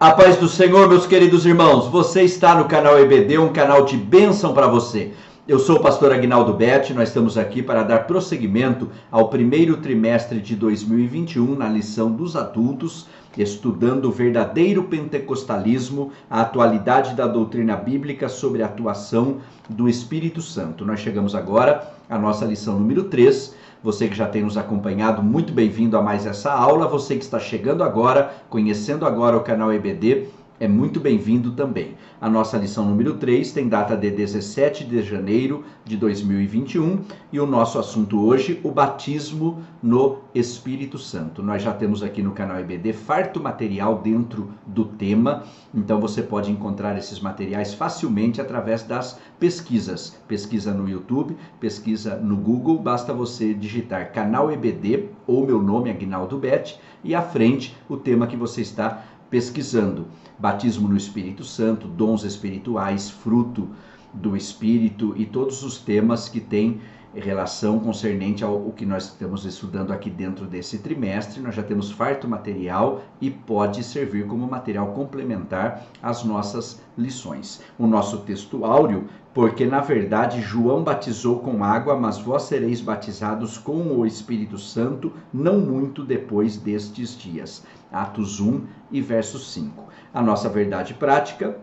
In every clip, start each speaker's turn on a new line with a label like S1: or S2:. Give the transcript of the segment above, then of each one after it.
S1: A paz do Senhor, meus queridos irmãos. Você está no canal EBD, um canal de bênção para você. Eu sou o pastor Aguinaldo Betti, nós estamos aqui para dar prosseguimento ao primeiro trimestre de 2021 na lição dos adultos, estudando o verdadeiro pentecostalismo, a atualidade da doutrina bíblica sobre a atuação do Espírito Santo. Nós chegamos agora à nossa lição número 3. Você que já tem nos acompanhado, muito bem-vindo a mais essa aula. Você que está chegando agora, conhecendo agora o canal EBD, é muito bem-vindo também. A nossa lição número 3 tem data de 17 de janeiro de 2021 e o nosso assunto hoje, o batismo no Espírito Santo. Nós já temos aqui no canal EBD farto material dentro do tema, então você pode encontrar esses materiais facilmente através das pesquisas. Pesquisa no YouTube, pesquisa no Google, basta você digitar canal EBD ou meu nome, Aguinaldo Betti, e à frente o tema que você está pesquisando. Batismo no Espírito Santo, dons espirituais, fruto do Espírito e todos os temas que têm relação concernente ao que nós estamos estudando aqui dentro desse trimestre. Nós já temos farto material e pode servir como material complementar às nossas lições. O nosso texto áureo, porque na verdade João batizou com água, mas vós sereis batizados com o Espírito Santo não muito depois destes dias. Atos 1 e verso 5. A nossa verdade prática: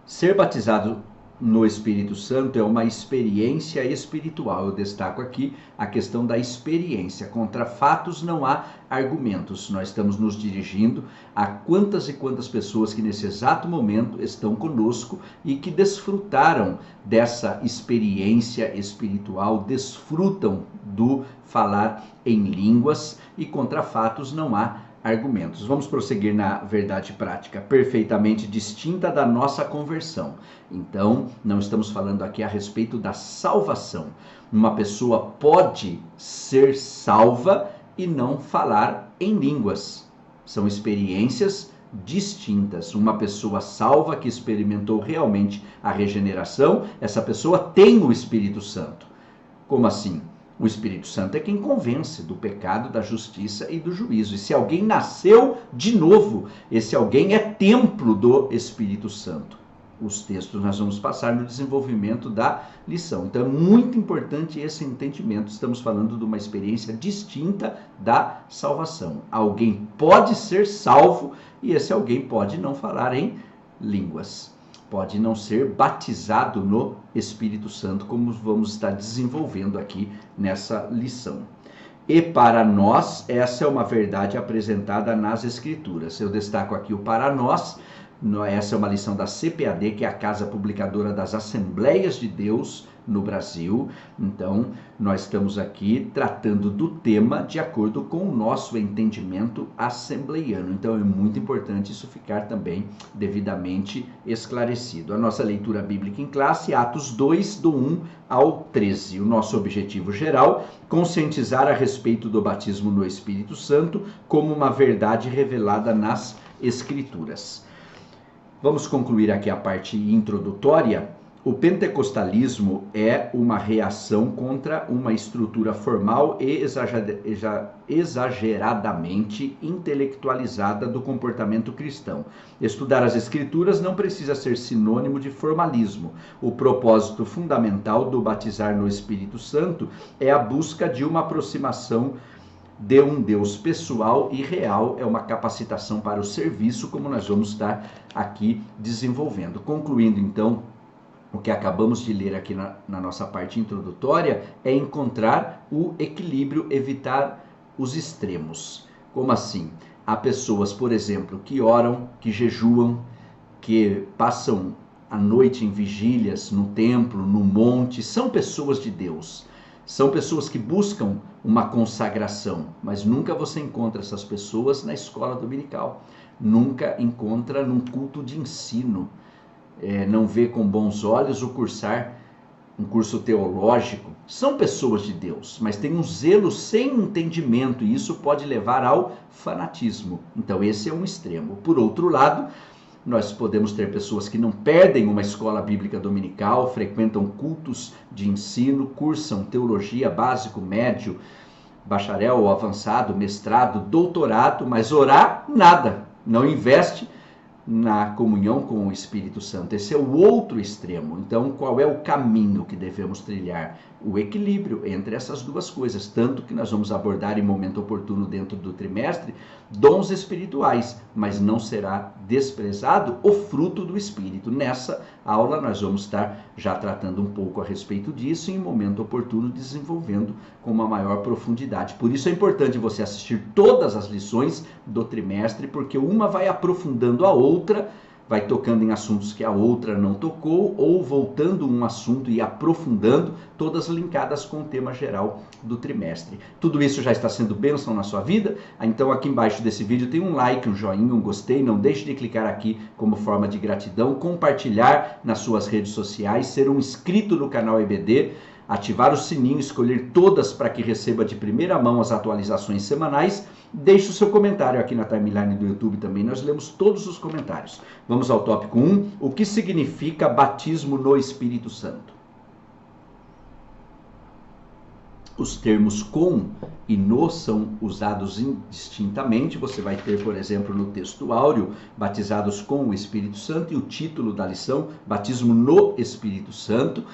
S1: ser batizado no Espírito Santo é uma experiência espiritual. Eu destaco aqui a questão da experiência. Contra fatos não há argumentos. Nós estamos nos dirigindo a quantas e quantas pessoas que nesse exato momento estão conosco e que desfrutaram dessa experiência espiritual, desfrutam do falar em línguas, e contra fatos não há argumentos. Vamos prosseguir na verdade prática, perfeitamente distinta da nossa conversão. Então, não estamos falando aqui a respeito da salvação. Uma pessoa pode ser salva e não falar em línguas. São experiências distintas. Uma pessoa salva que experimentou realmente a regeneração, essa pessoa tem o Espírito Santo. Como assim? O Espírito Santo é quem convence do pecado, da justiça e do juízo. E se alguém nasceu de novo, esse alguém é templo do Espírito Santo. Os textos nós vamos passar no desenvolvimento da lição. Então é muito importante esse entendimento. Estamos falando de uma experiência distinta da salvação. Alguém pode ser salvo e esse alguém pode não falar em línguas. Pode não ser batizado no Espírito Santo, como vamos estar desenvolvendo aqui nessa lição. E para nós, essa é uma verdade apresentada nas Escrituras. Eu destaco aqui o para nós. Essa é uma lição da CPAD, que é a Casa Publicadora das Assembleias de Deus no Brasil. Então, nós estamos aqui tratando do tema de acordo com o nosso entendimento assembleiano. Então, é muito importante isso ficar também devidamente esclarecido. A nossa leitura bíblica em classe, Atos 2, do 1 ao 13. O nosso objetivo geral: conscientizar a respeito do batismo no Espírito Santo como uma verdade revelada nas Escrituras. Vamos concluir aqui a parte introdutória. O pentecostalismo é uma reação contra uma estrutura formal e exageradamente intelectualizada do comportamento cristão. Estudar as Escrituras não precisa ser sinônimo de formalismo. O propósito fundamental do batizar no Espírito Santo é a busca de uma aproximação de um Deus pessoal e real, é uma capacitação para o serviço, como nós vamos estar aqui desenvolvendo. Concluindo, então, o que acabamos de ler aqui na nossa parte introdutória é encontrar o equilíbrio, evitar os extremos. Como assim? Há pessoas, por exemplo, que oram, que jejuam, que passam a noite em vigílias no templo, no monte, são pessoas de Deus. São pessoas que buscam uma consagração, mas nunca você encontra essas pessoas na escola dominical. Nunca encontra num culto de ensino. Não vê com bons olhos o cursar um curso teológico. São pessoas de Deus, mas tem um zelo sem entendimento e isso pode levar ao fanatismo. Então esse é um extremo. Por outro lado, nós podemos ter pessoas que não perdem uma escola bíblica dominical, frequentam cultos de ensino, cursam teologia básico, médio, bacharel ou avançado, mestrado, doutorado, mas orar, nada. Não investe na comunhão com o Espírito Santo. Esse é o outro extremo. Então, qual é o caminho que devemos trilhar? O equilíbrio entre essas duas coisas, tanto que nós vamos abordar em momento oportuno dentro do trimestre, dons espirituais, mas não será desprezado o fruto do Espírito. Nessa aula nós vamos estar já tratando um pouco a respeito disso e em momento oportuno desenvolvendo com uma maior profundidade. Por isso é importante você assistir todas as lições do trimestre, porque uma vai aprofundando a outra, vai tocando em assuntos que a outra não tocou, ou voltando um assunto e aprofundando, todas linkadas com o tema geral do trimestre. Tudo isso já está sendo bênção na sua vida? Então aqui embaixo desse vídeo tem um like, um joinha, um gostei, não deixe de clicar aqui como forma de gratidão, compartilhar nas suas redes sociais, ser um inscrito no canal EBD, ativar o sininho, escolher todas para que receba de primeira mão as atualizações semanais. Deixe o seu comentário aqui na timeline do YouTube também, nós lemos todos os comentários. Vamos ao tópico 1, o que significa batismo no Espírito Santo? Os termos com e no são usados indistintamente. Você vai ter, por exemplo, no texto áureo, batizados com o Espírito Santo, e o título da lição, batismo no Espírito Santo.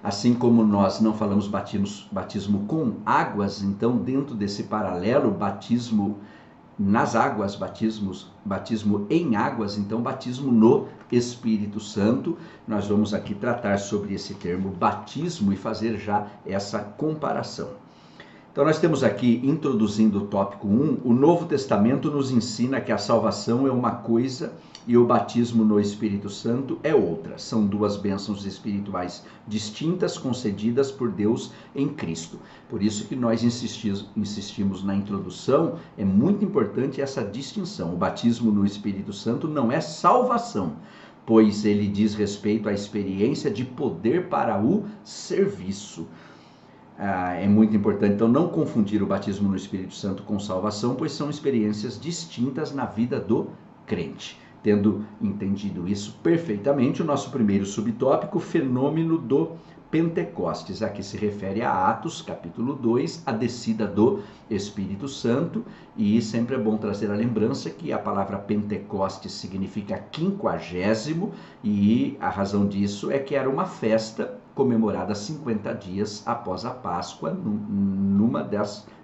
S1: Assim como nós não falamos batismo com águas, então dentro desse paralelo, batismo nas águas, batismo em águas, então batismo no Espírito Santo. Nós vamos aqui tratar sobre esse termo batismo e fazer já essa comparação. Então nós temos aqui, introduzindo o tópico 1, o Novo Testamento nos ensina que a salvação é uma coisa e o batismo no Espírito Santo é outra. São duas bênçãos espirituais distintas concedidas por Deus em Cristo. Por isso que nós insistimos na introdução, é muito importante essa distinção. O batismo no Espírito Santo não é salvação, pois ele diz respeito à experiência de poder para o serviço. É muito importante, então, não confundir o batismo no Espírito Santo com salvação, pois são experiências distintas na vida do crente. Tendo entendido isso perfeitamente, o nosso primeiro subtópico, fenômeno do Pentecostes. Aqui se refere a Atos, capítulo 2, a descida do Espírito Santo, e sempre é bom trazer a lembrança que a palavra Pentecostes significa 50º, e a razão disso é que era uma festa comemorada 50 dias após a Páscoa. Numa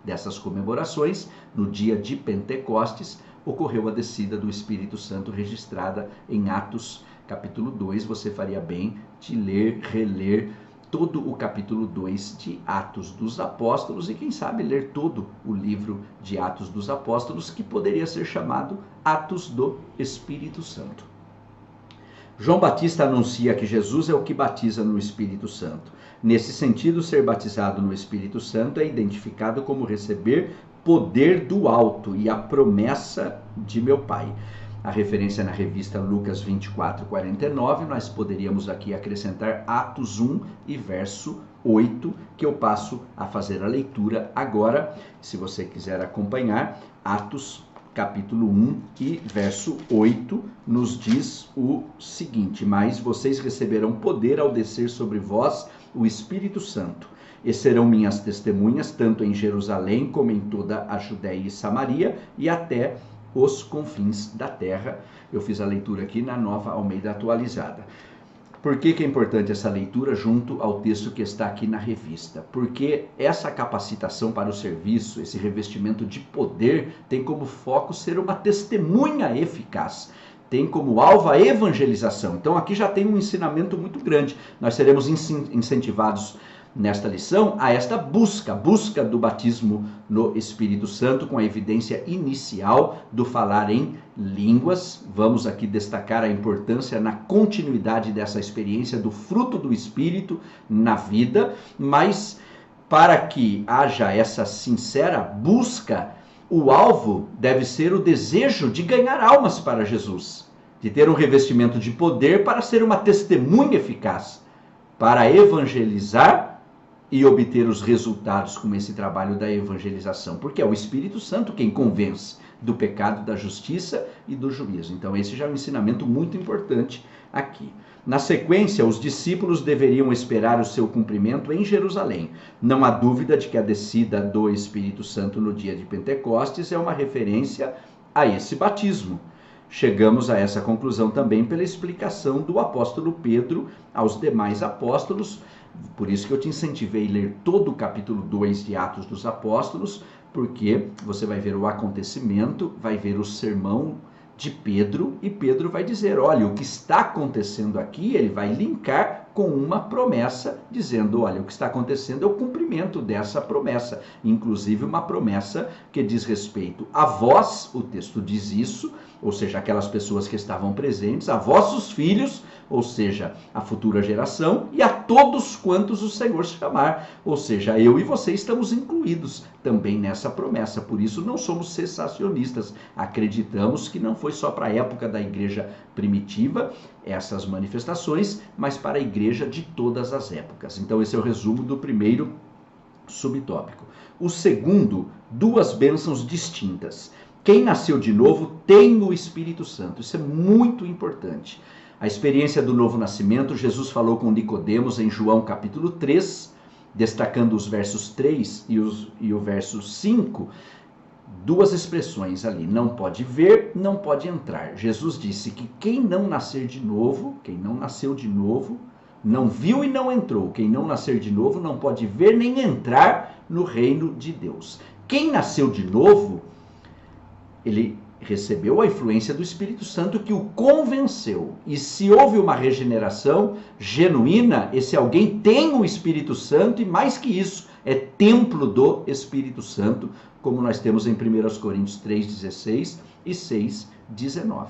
S1: dessas comemorações, no dia de Pentecostes, ocorreu a descida do Espírito Santo, registrada em Atos, capítulo 2. Você faria bem de ler, reler todo o capítulo 2 de Atos dos Apóstolos e, quem sabe, ler todo o livro de Atos dos Apóstolos, que poderia ser chamado Atos do Espírito Santo. João Batista anuncia que Jesus é o que batiza no Espírito Santo. Nesse sentido, ser batizado no Espírito Santo é identificado como receber poder do alto e a promessa de meu Pai. A referência na revista Lucas 24:49, nós poderíamos aqui acrescentar Atos 1 e verso 8, que eu passo a fazer a leitura agora. Se você quiser acompanhar, Atos capítulo 1 e verso 8 nos diz o seguinte: mas vocês receberão poder ao descer sobre vós o Espírito Santo, e serão minhas testemunhas, tanto em Jerusalém como em toda a Judéia e Samaria, e até os confins da terra. Eu fiz a leitura aqui na Nova Almeida Atualizada. Por que é importante essa leitura junto ao texto que está aqui na revista? Porque essa capacitação para o serviço, esse revestimento de poder, tem como foco ser uma testemunha eficaz. Tem como alvo a evangelização. Então aqui já tem um ensinamento muito grande. Nós seremos incentivados nesta lição a esta busca do batismo no Espírito Santo, com a evidência inicial do falar em línguas. Vamos aqui destacar a importância na continuidade dessa experiência do fruto do Espírito na vida, mas para que haja essa sincera busca, o alvo deve ser o desejo de ganhar almas para Jesus, de ter um revestimento de poder para ser uma testemunha eficaz, para evangelizar e obter os resultados com esse trabalho da evangelização, porque é o Espírito Santo quem convence do pecado, da justiça e do juízo. Então esse já é um ensinamento muito importante aqui. Na sequência, os discípulos deveriam esperar o seu cumprimento em Jerusalém. Não há dúvida de que a descida do Espírito Santo no dia de Pentecostes é uma referência a esse batismo. chegamos a essa conclusão também pela explicação do apóstolo Pedro aos demais apóstolos. Por isso que eu te incentivei a ler todo o capítulo 2 de Atos dos Apóstolos, porque você vai ver o acontecimento, vai ver o sermão de Pedro, e Pedro vai dizer, olha, o que está acontecendo aqui, ele vai linkar com uma promessa, dizendo, olha, o que está acontecendo é o cumprimento dessa promessa, inclusive uma promessa que diz respeito a vós, o texto diz isso, ou seja, aquelas pessoas que estavam presentes, a vossos filhos, ou seja, a futura geração, e a todos quantos o Senhor chamar, ou seja, eu e você estamos incluídos também nessa promessa, por isso não somos cessacionistas, acreditamos que não foi só para a época da igreja primitiva, essas manifestações, mas para a igreja de todas as épocas. Então esse é o resumo do primeiro subtópico. O segundo, duas bênçãos distintas. Quem nasceu de novo tem o Espírito Santo, isso é muito importante. A experiência do novo nascimento, Jesus falou com Nicodemos em João capítulo 3, destacando os versos 3 e o verso 5, duas expressões ali, não pode ver, não pode entrar. Jesus disse que quem não nascer de novo, quem não nasceu de novo, não viu e não entrou. Quem não nascer de novo não pode ver nem entrar no reino de Deus. Quem nasceu de novo, ele recebeu a influência do Espírito Santo que o convenceu. E se houve uma regeneração genuína, esse alguém tem o Espírito Santo e mais que isso, é templo do Espírito Santo, como nós temos em 1 Coríntios 3,16 e 6,19.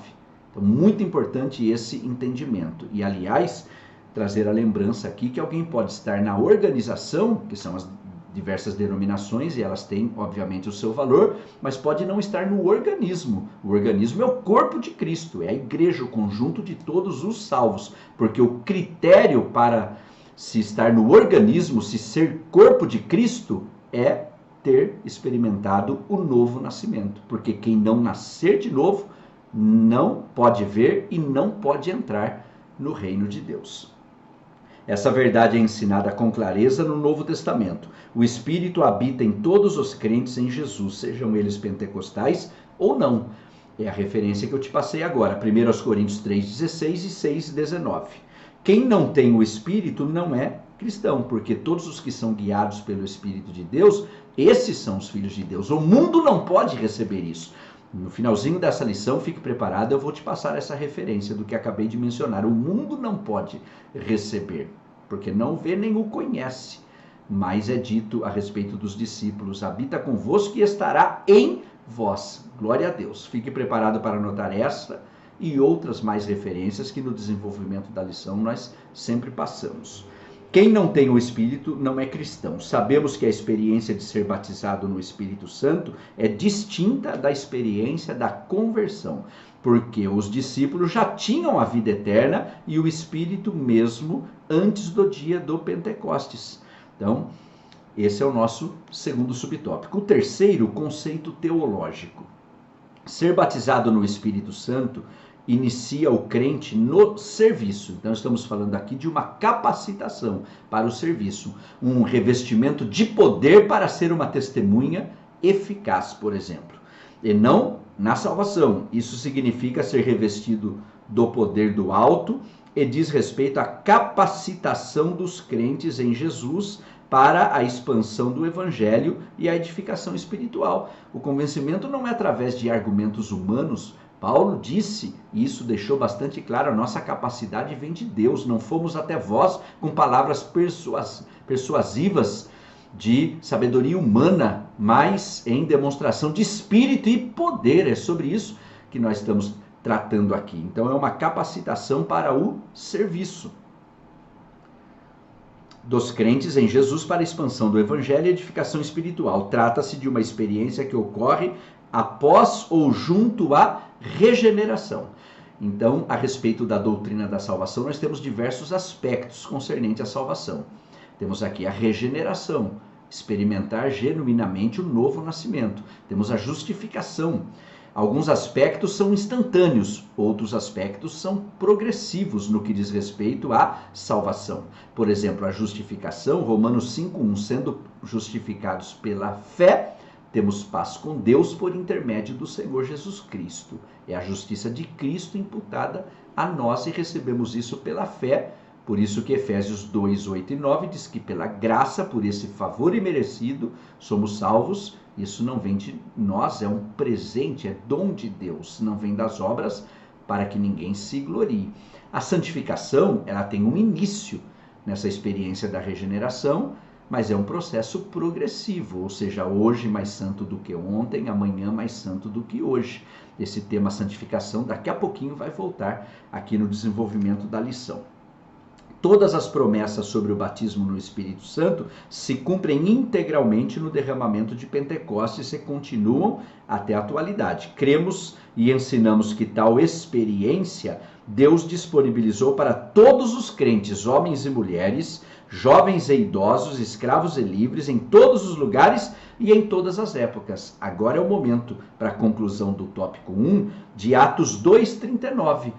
S1: Então, muito importante esse entendimento. E, aliás, trazer a lembrança aqui que alguém pode estar na organização, que são as diversas denominações, e elas têm, obviamente, o seu valor, mas pode não estar no organismo. O organismo é o corpo de Cristo, é a igreja, o conjunto de todos os salvos, porque o critério para se estar no organismo, se ser corpo de Cristo, é ter experimentado o novo nascimento, porque quem não nascer de novo não pode ver e não pode entrar no reino de Deus. Essa verdade é ensinada com clareza no Novo Testamento. O Espírito habita em todos os crentes em Jesus, sejam eles pentecostais ou não. É a referência que eu te passei agora, 1 Coríntios 3,16 e 6,19. Quem não tem o Espírito não é cristão, porque todos os que são guiados pelo Espírito de Deus, esses são os filhos de Deus. O mundo não pode receber isso. No finalzinho dessa lição, fique preparado, eu vou te passar essa referência do que acabei de mencionar. O mundo não pode receber, porque não vê nem o conhece. Mas é dito a respeito dos discípulos, habita convosco e estará em vós. Glória a Deus. Fique preparado para anotar essa e outras mais referências que no desenvolvimento da lição nós sempre passamos. Quem não tem o Espírito não é cristão. Sabemos que a experiência de ser batizado no Espírito Santo é distinta da experiência da conversão, porque os discípulos já tinham a vida eterna e o Espírito mesmo antes do dia do Pentecostes. Então, esse é o nosso segundo subtópico. O terceiro, conceito teológico. Ser batizado no Espírito Santo inicia o crente no serviço. Então estamos falando aqui de uma capacitação para o serviço, um revestimento de poder para ser uma testemunha eficaz, por exemplo. E não na salvação. Isso significa ser revestido do poder do alto e diz respeito à capacitação dos crentes em Jesus para a expansão do evangelho e a edificação espiritual. O convencimento não é através de argumentos humanos. Paulo disse, e isso deixou bastante claro, a nossa capacidade vem de Deus, não fomos até vós com palavras persuasivas de sabedoria humana, mas em demonstração de espírito e poder. É sobre isso que nós estamos tratando aqui. Então é uma capacitação para o serviço dos crentes em Jesus para a expansão do evangelho e edificação espiritual. Trata-se de uma experiência que ocorre após ou junto à regeneração. Então, a respeito da doutrina da salvação, nós temos diversos aspectos concernentes à salvação. Temos aqui a regeneração, experimentar genuinamente o novo nascimento. Temos a justificação. Alguns aspectos são instantâneos, outros aspectos são progressivos no que diz respeito à salvação. Por exemplo, a justificação, Romanos 5:1, sendo justificados pela fé, temos paz com Deus por intermédio do Senhor Jesus Cristo. É a justiça de Cristo imputada a nós e recebemos isso pela fé. Por isso que Efésios 2, 8 e 9 diz que pela graça, por esse favor imerecido, somos salvos. Isso não vem de nós, é um presente, é dom de Deus, não vem das obras para que ninguém se glorie. A santificação, ela tem um início nessa experiência da regeneração, mas é um processo progressivo, ou seja, hoje mais santo do que ontem, amanhã mais santo do que hoje. Esse tema santificação daqui a pouquinho vai voltar aqui no desenvolvimento da lição. Todas as promessas sobre o batismo no Espírito Santo se cumprem integralmente no derramamento de Pentecostes e continuam até a atualidade. Cremos e ensinamos que tal experiência Deus disponibilizou para todos os crentes, homens e mulheres, jovens e idosos, escravos e livres, em todos os lugares e em todas as épocas. Agora é o momento para a conclusão do tópico 1 de Atos 2:39.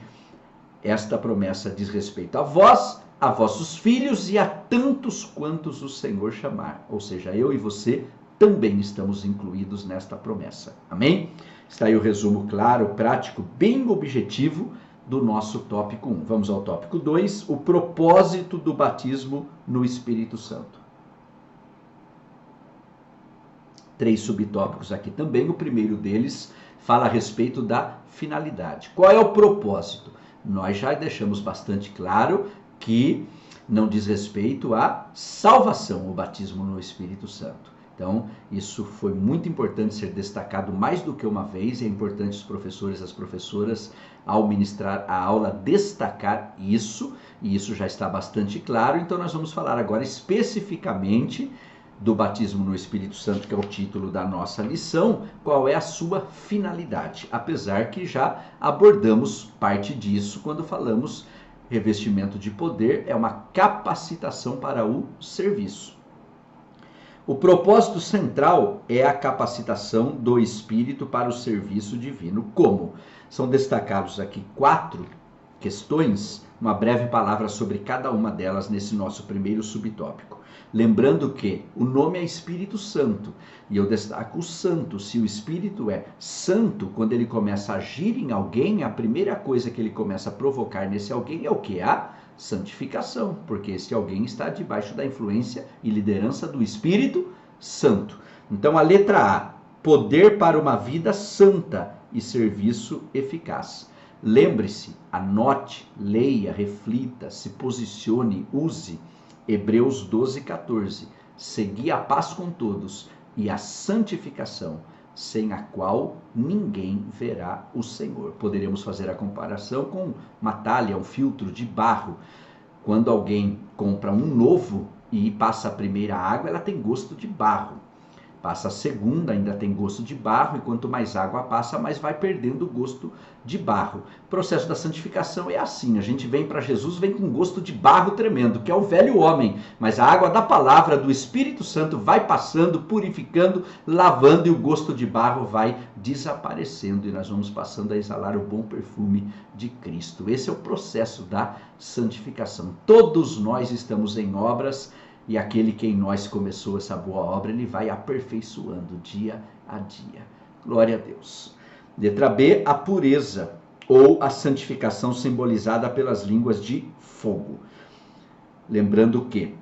S1: Esta promessa diz respeito a vós, a vossos filhos e a tantos quantos o Senhor chamar. Ou seja, eu e você também estamos incluídos nesta promessa. Amém? Está aí o resumo claro, prático, bem objetivo do nosso tópico 1. Vamos ao tópico 2, o propósito do batismo no Espírito Santo. 3 subtópicos aqui também. O primeiro deles fala a respeito da finalidade. Qual é o propósito? Nós já deixamos bastante claro que não diz respeito à salvação, o batismo no Espírito Santo. Então, isso foi muito importante ser destacado mais do que uma vez. É importante os professores e as professoras, ao ministrar a aula, destacar isso. E isso já está bastante claro. Então, nós vamos falar agora especificamente do batismo no Espírito Santo, que é o título da nossa lição. Qual é a sua finalidade? Apesar que já abordamos parte disso quando falamos revestimento de poder, é uma capacitação para o serviço. O propósito central é a capacitação do Espírito para o serviço divino. Como? São destacados aqui 4 questões, uma breve palavra sobre cada uma delas nesse nosso primeiro subtópico. Lembrando que o nome é Espírito Santo, e eu destaco o santo. Se o Espírito é santo, quando ele começa a agir em alguém, a primeira coisa que ele começa a provocar nesse alguém é o que? A santificação, porque esse alguém está debaixo da influência e liderança do Espírito Santo. Então a letra A, poder para uma vida santa e serviço eficaz. Lembre-se, anote, leia, reflita, se posicione, use. Hebreus 12:14. Segui a paz com todos e a santificação, sem a qual ninguém verá o Senhor. Poderíamos fazer a comparação com uma talha, um filtro de barro. Quando alguém compra um novo e passa a primeira água, ela tem gosto de barro. Passa a segunda, ainda tem gosto de barro, e quanto mais água passa, mais vai perdendo o gosto de barro. O processo da santificação é assim, a gente vem para Jesus, vem com gosto de barro tremendo, que é o velho homem, mas a água da palavra, do Espírito Santo, vai passando, purificando, lavando, e o gosto de barro vai desaparecendo, e nós vamos passando a exalar o bom perfume de Cristo. Esse é o processo da santificação. Todos nós estamos em obras, e aquele que em nós começou essa boa obra, ele vai aperfeiçoando dia a dia. Glória a Deus. Letra B, a pureza ou a santificação simbolizada pelas línguas de fogo. Lembrando que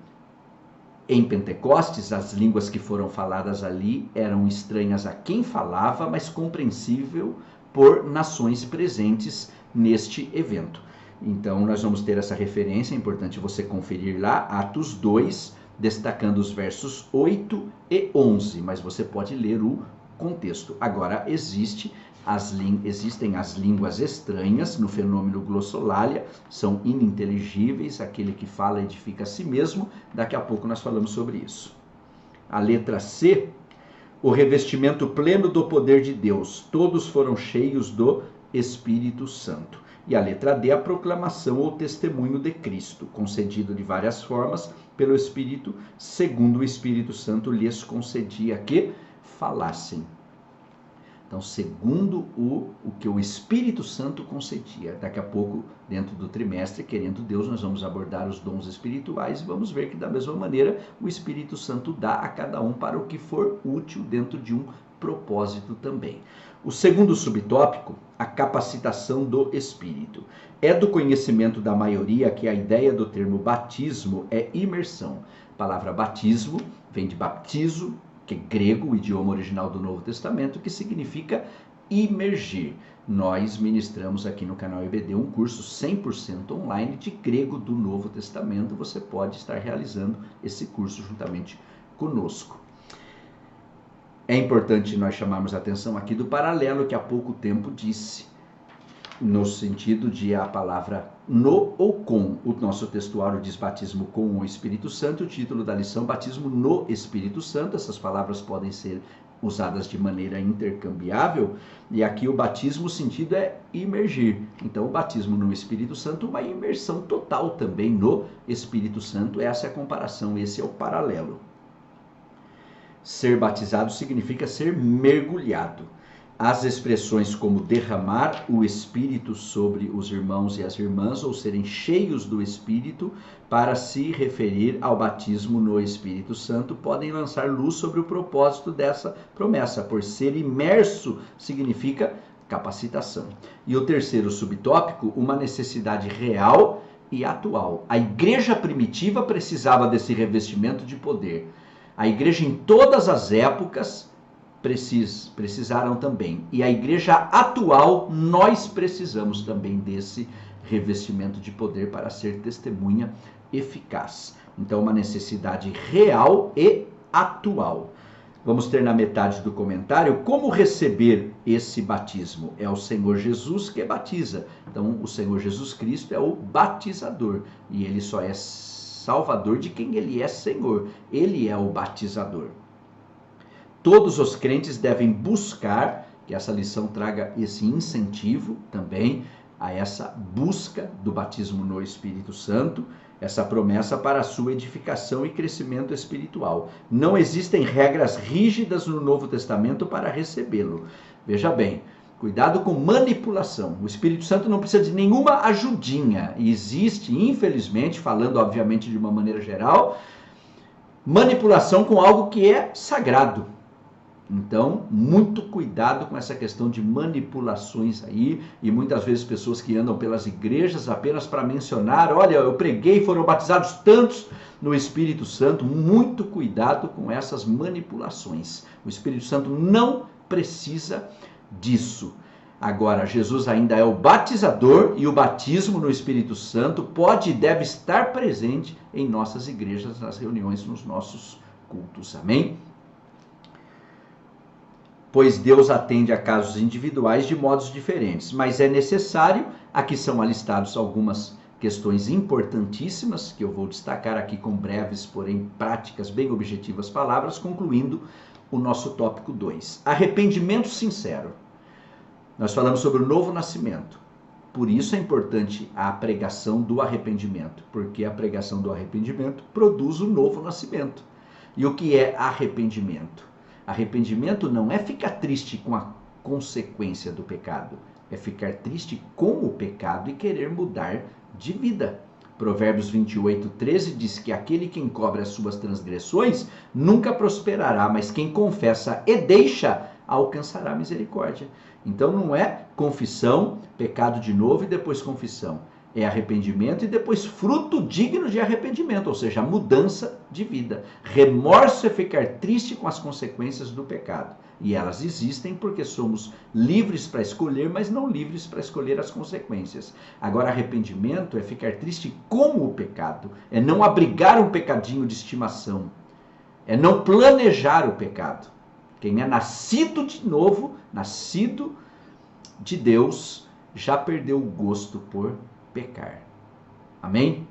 S1: em Pentecostes, as línguas que foram faladas ali eram estranhas a quem falava, mas compreensível por nações presentes neste evento. Então, nós vamos ter essa referência, é importante você conferir lá, Atos 2, destacando os versos 8 e 11, mas você pode ler o contexto. Agora, existem as línguas estranhas no fenômeno glossolalia, são ininteligíveis, aquele que fala edifica a si mesmo, daqui a pouco nós falamos sobre isso. A letra C, o revestimento pleno do poder de Deus, todos foram cheios do Espírito Santo. E a letra D, a proclamação ou testemunho de Cristo, concedido de várias formas pelo Espírito, segundo o Espírito Santo lhes concedia que falassem. Então, segundo o porque o Espírito Santo concedia. Daqui a pouco, dentro do trimestre, querendo Deus, nós vamos abordar os dons espirituais e vamos ver que da mesma maneira o Espírito Santo dá a cada um para o que for útil dentro de um propósito também. O segundo subtópico, a capacitação do Espírito. É do conhecimento da maioria que a ideia do termo batismo é imersão. A palavra batismo vem de baptizo, que é grego, o idioma original do Novo Testamento, que significa imergir. Nós ministramos aqui no canal EBD um curso 100% online de grego do Novo Testamento. Você pode estar realizando esse curso juntamente conosco. É importante nós chamarmos a atenção aqui do paralelo que há pouco tempo disse, no sentido de a palavra no ou com. O nosso textuário diz batismo com o Espírito Santo, o título da lição batismo no Espírito Santo. Essas palavras podem ser usadas de maneira intercambiável, e aqui o batismo, o sentido é imergir. Então o batismo no Espírito Santo, uma imersão total também no Espírito Santo. Essa é a comparação, esse é o paralelo. Ser batizado significa ser mergulhado. As expressões como derramar o Espírito sobre os irmãos e as irmãs, ou serem cheios do Espírito, para se referir ao batismo no Espírito Santo, podem lançar luz sobre o propósito dessa promessa, por ser imerso significa capacitação. E o terceiro subtópico, uma necessidade real e atual. A igreja primitiva precisava desse revestimento de poder. A igreja em todas as épocas precisaram também. E a igreja atual, nós precisamos também desse revestimento de poder para ser testemunha eficaz. Então, uma necessidade real e atual. Vamos ter na metade do comentário como receber esse batismo. É o Senhor Jesus que batiza. Então, o Senhor Jesus Cristo é o batizador. E ele só é salvador de quem ele é Senhor. Ele é o batizador. Todos os crentes devem buscar, que essa lição traga esse incentivo também a essa busca do batismo no Espírito Santo, essa promessa para a sua edificação e crescimento espiritual. Não existem regras rígidas no Novo Testamento para recebê-lo. Veja bem, cuidado com manipulação. O Espírito Santo não precisa de nenhuma ajudinha. E existe, infelizmente, falando obviamente de uma maneira geral, manipulação com algo que é sagrado. Então, muito cuidado com essa questão de manipulações aí, e muitas vezes pessoas que andam pelas igrejas apenas para mencionar, olha, eu preguei, foram batizados tantos no Espírito Santo. Muito cuidado com essas manipulações. O Espírito Santo não precisa disso. Agora, Jesus ainda é o batizador, e o batismo no Espírito Santo pode e deve estar presente em nossas igrejas, nas reuniões, nos nossos cultos. Amém? Pois Deus atende a casos individuais de modos diferentes, mas é necessário, aqui são alistados algumas questões importantíssimas, que eu vou destacar aqui com breves, porém práticas, bem objetivas palavras, concluindo o nosso tópico 2. Arrependimento sincero. Nós falamos sobre o novo nascimento, por isso é importante a pregação do arrependimento, porque a pregação do arrependimento produz o novo nascimento. E o que é arrependimento? Arrependimento não é ficar triste com a consequência do pecado, é ficar triste com o pecado e querer mudar de vida. Provérbios 28:13 diz que aquele que encobre as suas transgressões nunca prosperará, mas quem confessa e deixa alcançará misericórdia. Então não é confissão, pecado de novo e depois confissão. É arrependimento e depois fruto digno de arrependimento, ou seja, mudança de vida. Remorso é ficar triste com as consequências do pecado. E elas existem porque somos livres para escolher, mas não livres para escolher as consequências. Agora, arrependimento é ficar triste com o pecado, é não abrigar um pecadinho de estimação, é não planejar o pecado. Quem é nascido de novo, nascido de Deus, já perdeu o gosto por pecar. Amém?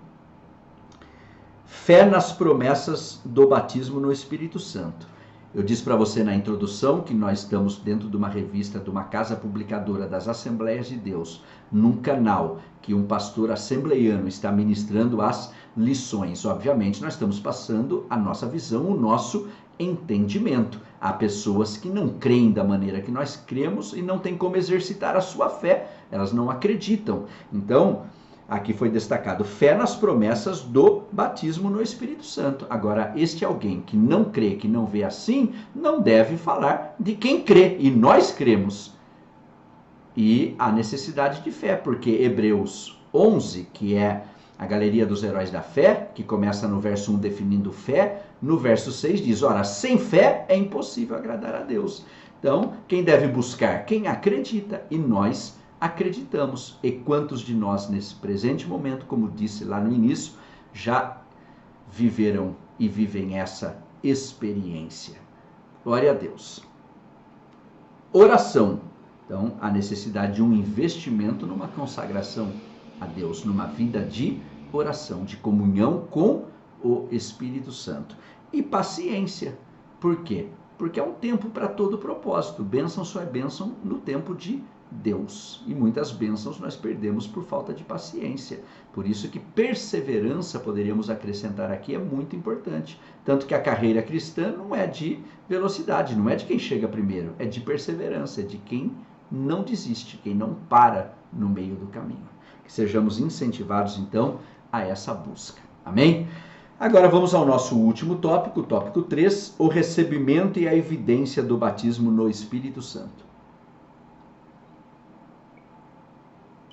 S1: Fé nas promessas do batismo no Espírito Santo. Eu disse para você na introdução que nós estamos dentro de uma revista, de uma casa publicadora das Assembleias de Deus, num canal que um pastor assembleiano está ministrando as lições. Obviamente, nós estamos passando a nossa visão, o nosso entendimento. Há pessoas que não creem da maneira que nós cremos e não tem como exercitar a sua fé, elas não acreditam. Então, aqui foi destacado fé nas promessas do batismo no Espírito Santo. Agora, este alguém que não crê, que não vê assim, não deve falar de quem crê, e nós cremos. E a necessidade de fé, porque Hebreus 11, que é a galeria dos heróis da fé, que começa no verso 1 definindo fé, no verso 6 diz, ora, sem fé é impossível agradar a Deus. Então, quem deve buscar? Quem acredita, e nós acreditamos. E quantos de nós, nesse presente momento, como disse lá no início, já viveram e vivem essa experiência? Glória a Deus. Oração. Então, a necessidade de um investimento numa consagração a Deus, numa vida de oração, de comunhão com o Espírito Santo. E paciência. Por quê? Porque é um tempo para todo propósito. Bênção só é bênção no tempo de Deus. E muitas bênçãos nós perdemos por falta de paciência. Por isso que perseverança, poderíamos acrescentar aqui, é muito importante. Tanto que a carreira cristã não é de velocidade, não é de quem chega primeiro, é de perseverança, é de quem não desiste, quem não para no meio do caminho. Que sejamos incentivados, então, a essa busca. Amém? Agora vamos ao nosso último tópico, o tópico 3, o recebimento e a evidência do batismo no Espírito Santo.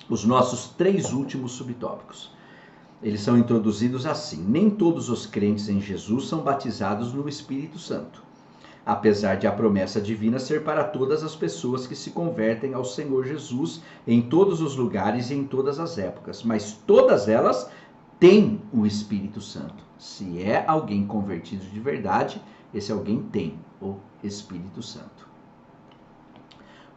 S1: Os nossos 3 últimos subtópicos. Eles são introduzidos assim: nem todos os crentes em Jesus são batizados no Espírito Santo, apesar de a promessa divina ser para todas as pessoas que se convertem ao Senhor Jesus em todos os lugares e em todas as épocas, mas todas elas têm o Espírito Santo. Se é alguém convertido de verdade, esse alguém tem o Espírito Santo.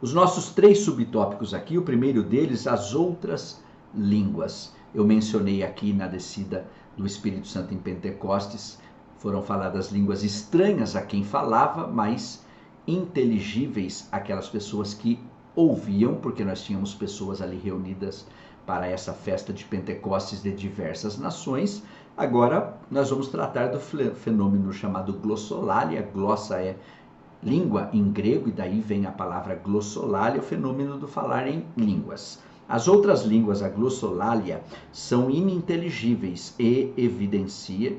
S1: Os nossos 3 subtópicos aqui, o primeiro deles, as outras línguas. Eu mencionei aqui na descida do Espírito Santo em Pentecostes, foram faladas línguas estranhas a quem falava, mas inteligíveis àquelas pessoas que ouviam, porque nós tínhamos pessoas ali reunidas para essa festa de Pentecostes de diversas nações. Agora nós vamos tratar do fenômeno chamado glossolalia. Glossa é língua em grego, e daí vem a palavra glossolalia, o fenômeno do falar em línguas. As outras línguas, a glossolalia, são ininteligíveis e evidência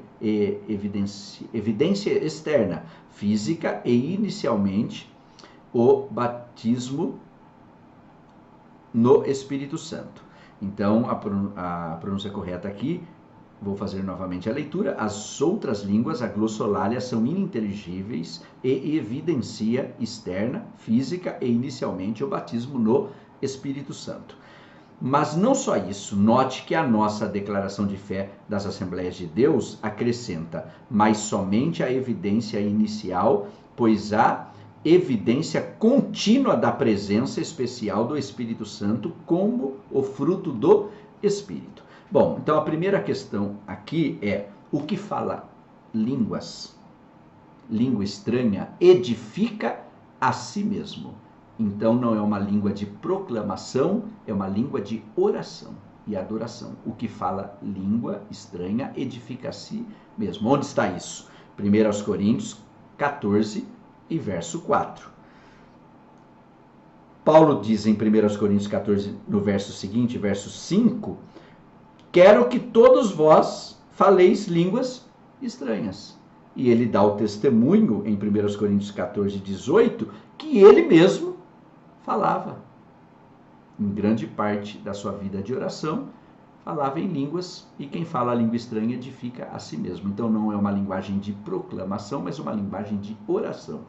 S1: externa, física e inicialmente o batismo no Espírito Santo. Então, a pronúncia correta aqui, vou fazer novamente a leitura. As outras línguas, a glossolalia, são ininteligíveis e evidência externa, física e inicialmente o batismo no Espírito Santo. Mas não só isso, note que a nossa declaração de fé das Assembleias de Deus acrescenta, mas somente a evidência inicial, pois há evidência contínua da presença especial do Espírito Santo como o fruto do Espírito. Bom, então a primeira questão aqui é: o que fala línguas, língua estranha, edifica a si mesmo. Então não é uma língua de proclamação, é uma língua de oração e adoração. O que fala língua estranha edifica a si mesmo. Onde está isso? 1 Coríntios 14 e verso 4. Paulo diz em 1 Coríntios 14, no verso seguinte, verso 5, quero que todos vós faleis línguas estranhas. E ele dá o testemunho em 1 Coríntios 14, 18, que ele mesmo falava, em grande parte da sua vida de oração, falava em línguas, e quem fala a língua estranha edifica a si mesmo. Então não é uma linguagem de proclamação, mas uma linguagem de oração.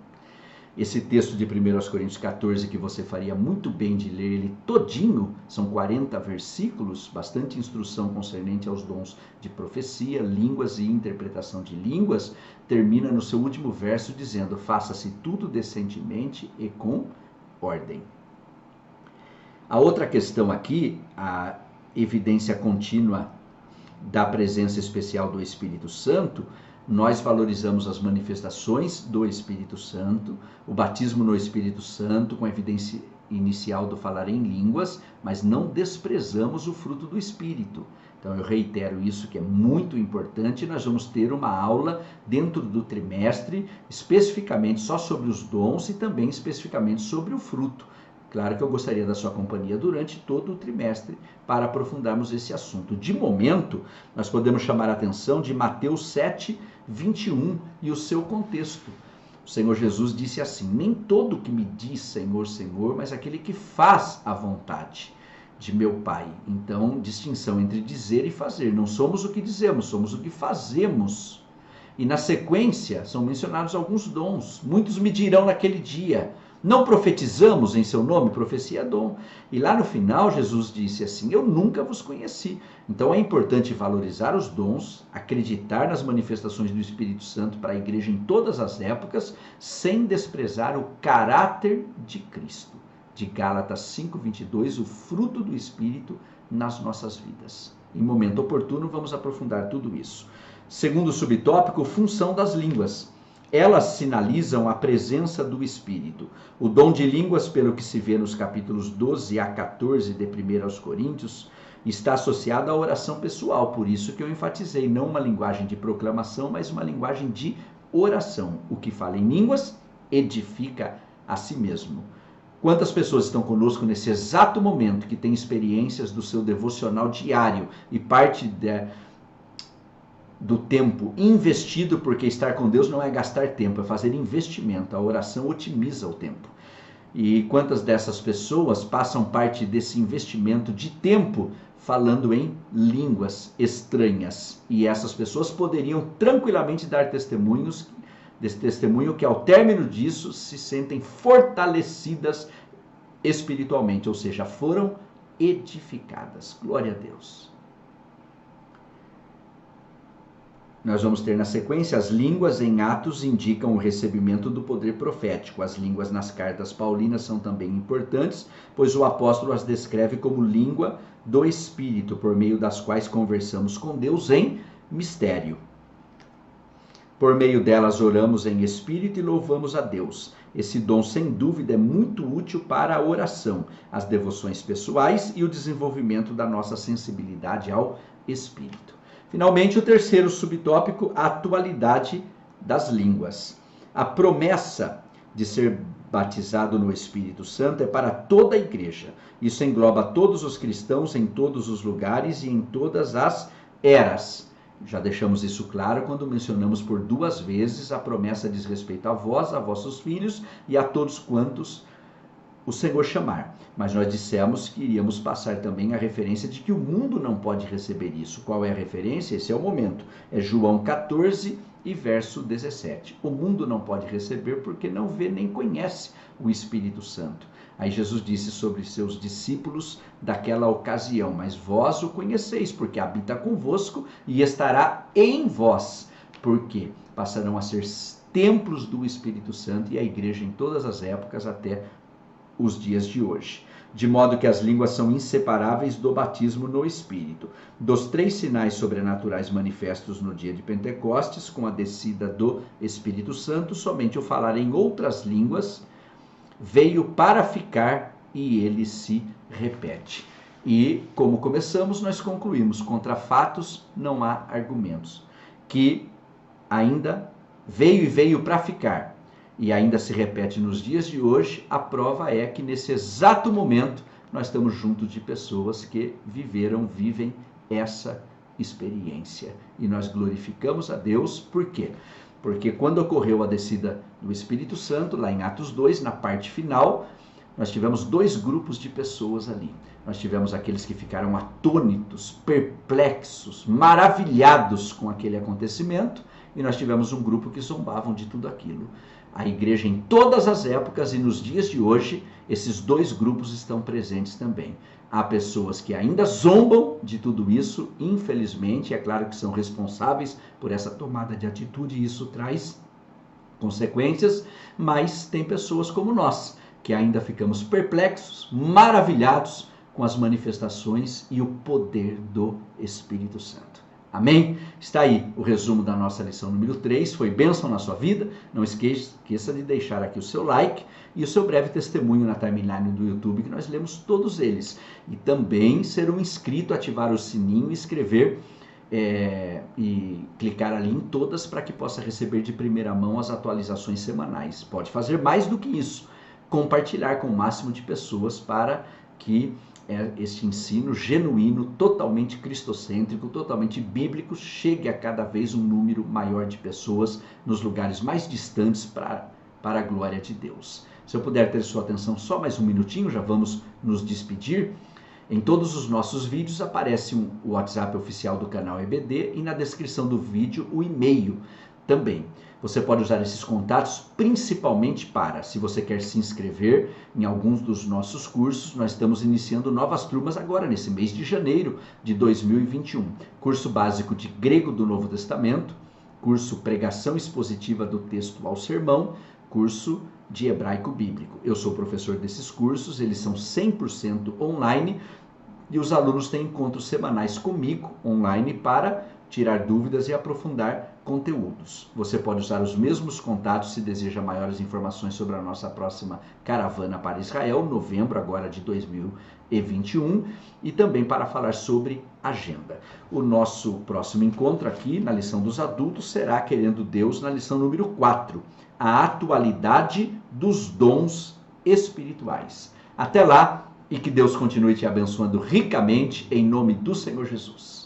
S1: Esse texto de 1 Coríntios 14, que você faria muito bem de ler ele todinho, são 40 versículos, bastante instrução concernente aos dons de profecia, línguas e interpretação de línguas, termina no seu último verso dizendo: faça-se tudo decentemente e com ordem. A outra questão aqui, a evidência contínua da presença especial do Espírito Santo. Nós valorizamos as manifestações do Espírito Santo, o batismo no Espírito Santo com evidência inicial do falar em línguas, mas não desprezamos o fruto do Espírito. Então eu reitero isso, que é muito importante. Nós vamos ter uma aula dentro do trimestre, especificamente só sobre os dons e também especificamente sobre o fruto. Claro que eu gostaria da sua companhia durante todo o trimestre para aprofundarmos esse assunto. De momento, nós podemos chamar a atenção de Mateus 7, 21 e o seu contexto. O Senhor Jesus disse assim: nem todo que me diz Senhor, Senhor, mas aquele que faz a vontade de meu Pai. Então, distinção entre dizer e fazer. Não somos o que dizemos, somos o que fazemos. E na sequência são mencionados alguns dons. Muitos me dirão naquele dia: não profetizamos em seu nome? Profecia é dom. E lá no final Jesus disse assim: eu nunca vos conheci. Então é importante valorizar os dons, acreditar nas manifestações do Espírito Santo para a igreja em todas as épocas, sem desprezar o caráter de Cristo. De Gálatas 5:22, o fruto do Espírito nas nossas vidas. Em momento oportuno vamos aprofundar tudo isso. Segundo subtópico, função das línguas. Elas sinalizam a presença do Espírito. O dom de línguas, pelo que se vê nos capítulos 12 a 14 de 1 aos Coríntios, está associado à oração pessoal. Por isso que eu enfatizei, não uma linguagem de proclamação, mas uma linguagem de oração. O que fala em línguas edifica a si mesmo. Quantas pessoas estão conosco nesse exato momento que têm experiências do seu devocional diário e parte do tempo investido, porque estar com Deus não é gastar tempo, é fazer investimento. A oração otimiza o tempo. E quantas dessas pessoas passam parte desse investimento de tempo falando em línguas estranhas? E essas pessoas poderiam tranquilamente dar testemunho que ao término disso se sentem fortalecidas espiritualmente, ou seja, foram edificadas. Glória a Deus. Nós vamos ter na sequência, as línguas em Atos indicam o recebimento do poder profético. As línguas nas cartas paulinas são também importantes, pois o apóstolo as descreve como língua do Espírito, por meio das quais conversamos com Deus em mistério. Por meio delas oramos em espírito e louvamos a Deus. Esse dom, sem dúvida, é muito útil para a oração, as devoções pessoais e o desenvolvimento da nossa sensibilidade ao Espírito. Finalmente, o terceiro subtópico, a atualidade das línguas. A promessa de ser batizado no Espírito Santo é para toda a igreja. Isso engloba todos os cristãos em todos os lugares e em todas as eras. Já deixamos isso claro quando mencionamos por 2 vezes a promessa diz respeito a vós, a vossos filhos e a todos quantos o Senhor chamar. Mas nós dissemos que iríamos passar também a referência de que o mundo não pode receber isso. Qual é a referência? Esse é o momento. É João 14 e verso 17. O mundo não pode receber porque não vê nem conhece o Espírito Santo. Aí Jesus disse sobre seus discípulos daquela ocasião: mas vós o conheceis, porque habita convosco e estará em vós. Porque passarão a ser templos do Espírito Santo e a igreja em todas as épocas até os dias de hoje. De modo que as línguas são inseparáveis do batismo no Espírito. Dos 3 sinais sobrenaturais manifestos no dia de Pentecostes, com a descida do Espírito Santo, somente o falar em outras línguas veio para ficar e ele se repete. E, como começamos, nós concluímos: contra fatos não há argumentos. Que ainda veio para ficar e ainda se repete nos dias de hoje. A prova é que nesse exato momento nós estamos junto de pessoas que vivem essa experiência. E nós glorificamos a Deus. Por quê? Porque quando ocorreu a descida do Espírito Santo, lá em Atos 2, na parte final, nós tivemos 2 grupos de pessoas ali. Nós tivemos aqueles que ficaram atônitos, perplexos, maravilhados com aquele acontecimento, e nós tivemos um grupo que zombavam de tudo aquilo. A igreja em todas as épocas e nos dias de hoje, esses 2 grupos estão presentes também. Há pessoas que ainda zombam de tudo isso, infelizmente, é claro que são responsáveis por essa tomada de atitude e isso traz consequências, mas tem pessoas como nós, que ainda ficamos perplexos, maravilhados com as manifestações e o poder do Espírito Santo. Amém? Está aí o resumo da nossa lição número 3. Foi bênção na sua vida? Não esqueça de deixar aqui o seu like e o seu breve testemunho na timeline do YouTube, que nós lemos todos eles. E também ser um inscrito, ativar o sininho e escrever e clicar ali em todas para que possa receber de primeira mão as atualizações semanais. Pode fazer mais do que isso, compartilhar com o máximo de pessoas para que este ensino genuíno, totalmente cristocêntrico, totalmente bíblico, chegue a cada vez um número maior de pessoas nos lugares mais distantes para a glória de Deus. Se eu puder ter sua atenção só mais um minutinho, já vamos nos despedir. Em todos os nossos vídeos aparece o WhatsApp oficial do canal EBD e na descrição do vídeo o e-mail também. Você pode usar esses contatos principalmente para, se você quer se inscrever em alguns dos nossos cursos, nós estamos iniciando novas turmas agora, nesse mês de janeiro de 2021. Curso básico de grego do Novo Testamento, curso pregação expositiva do texto ao sermão, curso de hebraico bíblico. Eu sou professor desses cursos, eles são 100% online e os alunos têm encontros semanais comigo online para tirar dúvidas e aprofundar conteúdos. Você pode usar os mesmos contatos se deseja maiores informações sobre a nossa próxima caravana para Israel, novembro agora de 2021, e também para falar sobre agenda. O nosso próximo encontro aqui na lição dos adultos será, querendo Deus, na lição número 4, a atualidade dos dons espirituais. Até lá e que Deus continue te abençoando ricamente em nome do Senhor Jesus.